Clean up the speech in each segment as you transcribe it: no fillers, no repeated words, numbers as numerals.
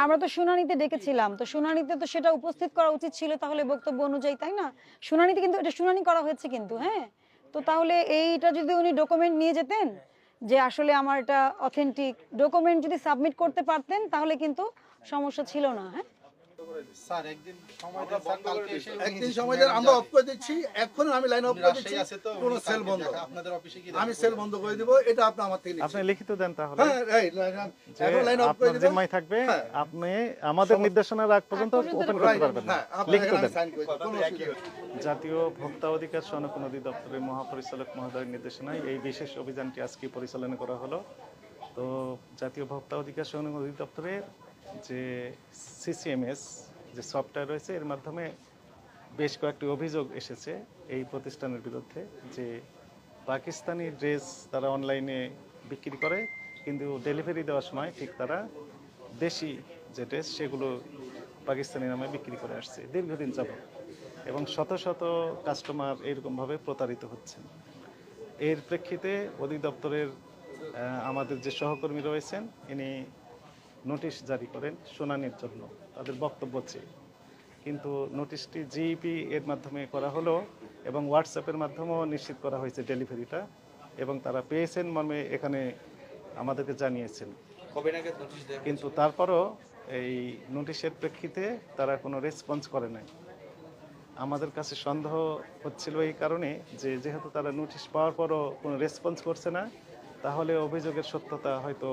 আমরা তো শুনানিতে ডেকেছিলাম, তো শুনানিতে তো সেটা উপস্থিত করা উচিত ছিল তাহলে বক্তব্য অনুযায়ী, তাই না? শুনানিতে কিন্তু এটা শুনানি করা হয়েছে কিন্তু, হ্যাঁ। তো তাহলে এইটা যদি উনি ডকুমেন্ট নিয়ে যেতেন যে আসলে আমার এটা অথেন্টিক ডকুমেন্ট যদি সাবমিট করতে পারতেন তাহলে কিন্তু সমস্যা ছিল না, হ্যাঁ। স্যার একদিন সময় দেন, স্যার কালকে এসে একদিন সময় দেন, আমরা অফ করে দিচ্ছি, এখন আমি লাইন অফ করে দিচ্ছি, আছে তো কোনো সেল বন্ধ, আপনাদের অফিসে কি আমি সেল বন্ধ করে দিব, এটা আপনি আমার থেকে আপনি নিচ্ছেন। লিখিত দেন তাহলে হ্যাঁ এখন লাইন অফ করে আপনার দিবেন। জিম্মায় থাকবে, হ্যাঁ। আপনি আমাদের নির্দেশনার আগ পর্যন্ত ওপেন করতে পারবেন না। হ্যাঁ আপনি লিখিত এখানে দেন। সাইন করে দিন, কোনো অসুবিধা নেই। জাতীয় ভোক্তা অধিকার সনদ অধিদপ্তরের মহাপরিচালক মহোদয়ের নির্দেশনায় এই বিশেষ অভিযানটি আজকে পরিচালনা করা হলো। তো জাতীয় ভোক্তা অধিকার সনদ অধিদপ্তরের যে সিসিএমএস যে সফটওয়্যার রয়েছে, এর মাধ্যমে বেশ কয়েকটি অভিযোগ এসেছে এই প্রতিষ্ঠানের বিরুদ্ধে যে পাকিস্তানি ড্রেস তারা অনলাইনে বিক্রি করে, কিন্তু ডেলিভারি দেওয়ার সময় ঠিক তারা দেশি যে ড্রেস সেগুলো পাকিস্তানি নামে বিক্রি করে আসছে দীর্ঘদিন যাবত, এবং শত শত কাস্টমার এরকমভাবে প্রতারিত হচ্ছেন। এর প্রেক্ষিতে অধিদপ্তরের আমাদের যে সহকর্মী রয়েছেন, ইনি নোটিশ জারি করেন শুনানির জন্য তাদের বক্তব্য চেয়ে, কিন্তু নোটিশটি জিইপি এর মাধ্যমে করা হলো এবং হোয়াটসঅ্যাপের মাধ্যমেও নিশ্চিত করা হয়েছে ডেলিভারিটা, এবং তারা পেয়েছেন মর্মে এখানে আমাদেরকে জানিয়েছেন। কিন্তু তারপরও এই নোটিশের প্রেক্ষিতে তারা কোনো রেসপন্স করে নাই। আমাদের কাছে সন্দেহ হচ্ছিল এই কারণে যে যেহেতু তারা নোটিশ পাওয়ার পরও কোনো রেসপন্স করছে না, তাহলে অভিযোগের সত্যতা হয়তো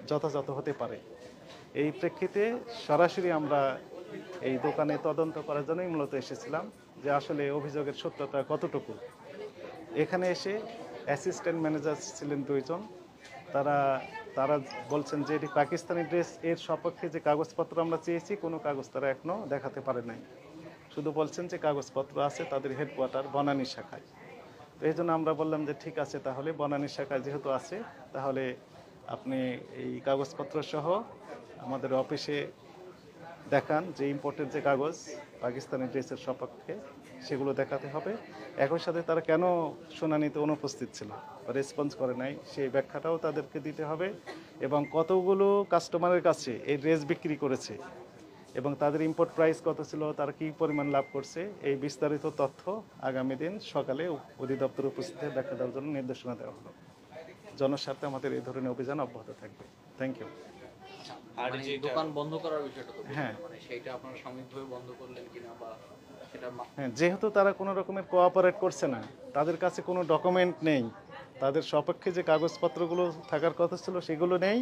যথাযথ হতে পারে। এই প্রেক্ষিতে সরাসরি আমরা এই দোকানে তদন্ত করার জন্যই মূলত এসেছিলাম যে আসলে অভিযোগের সত্যতা কতটুকু। এখানে এসে অ্যাসিস্ট্যান্ট ম্যানেজার ছিলেন 2 জন, তারা বলছেন যে এটি পাকিস্তানি ড্রেস, এর সপক্ষে যে কাগজপত্র আমরা চেয়েছি কোনো কাগজ তারা এখনও দেখাতে পারে নাই, শুধু বলছেন যে কাগজপত্র আছে তাদের হেডকোয়ার্টার বনানী শাখায়। তো এই জন্য আমরা বললাম যে ঠিক আছে, তাহলে বনানী শাখায় যেহেতু আছে তাহলে আপনি এই কাগজপত্র সহ আমাদের অফিসে দেখান যে ইম্পোর্টের যে কাগজ পাকিস্তানি ড্রেসের সপক্ষে সেগুলো দেখাতে হবে। একই সাথে তারা কেন শুনানিতে অনুপস্থিত ছিল বা রেসপন্স করে নাই সেই ব্যাখ্যাটাও তাদেরকে দিতে হবে, এবং কতগুলো কাস্টমারের কাছে এই ড্রেস বিক্রি করেছে এবং তাদের ইম্পোর্ট প্রাইস কত ছিল, তারা কী পরিমাণ লাভ করছে, এই বিস্তারিত তথ্য আগামী দিন সকালে অধিদপ্তর উপস্থিত ব্যাখ্যা দেওয়ার জন্য নির্দেশনা দেওয়া হলো। জনস্বার্থে আমাদের এই ধরনের অভিযান অব্যাহত থাকবে। Thank you. আর যে দোকান বন্ধ করার বিষয়টা তো হ্যাঁ, মানে সেইটা আপনারা সাময়িকভাবে বন্ধ করলেন কিনা বা সেটা হ্যাঁ, যেহেতু তারা কোনো রকমের কোঅপারেট করছে না, তাদের কাছে কোনো ডকুমেন্ট নেই, তাদের সপক্ষে যে কাগজপত্রগুলো থাকার কথা ছিল সেগুলো নেই।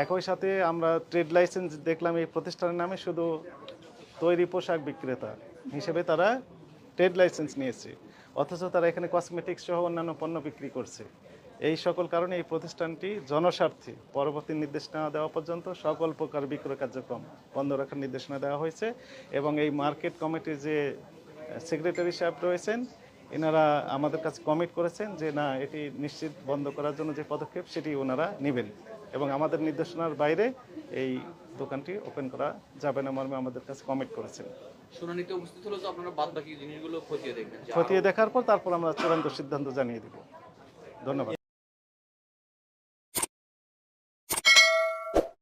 একই সাথে আমরা ট্রেড লাইসেন্স দেখলাম এই প্রতিষ্ঠানের নামে শুধু তৈরি পোশাক বিক্রেতা হিসেবে তারা ট্রেড লাইসেন্স নিয়েছে, অথচ তারা এখানে কসমেটিক্স সহ অন্যান্য পণ্য বিক্রি করছে। এই সকল কারণে এই প্রতিষ্ঠানটি জনস্বার্থে পরবর্তী নির্দেশনা দেওয়া পর্যন্ত সকল প্রকার বিক্রয় কার্যক্রম বন্ধ রাখার নির্দেশনা দেওয়া হয়েছে, এবং এই মার্কেট কমিটির যে সেক্রেটারি সাহেব রয়েছেন এনারা আমাদের কাছে কমিট করেছেন যে না, এটি নিশ্চিত বন্ধ করার জন্য যে পদক্ষেপ সেটি ওনারা নেবেন, এবং আমাদের নির্দেশনার বাইরে এই দোকানটি ওপেন করা যাবে না মর্মে আমাদের কাছে কমিট করেছেন। শুনানিতে উপস্থিত হলো তো আপনারা বাদ বাকি জিনিসগুলো খতিয়ে দেখবেন, খতিয়ে দেখার পর তারপর আমরা চূড়ান্ত সিদ্ধান্ত জানিয়ে দেব। ধন্যবাদ।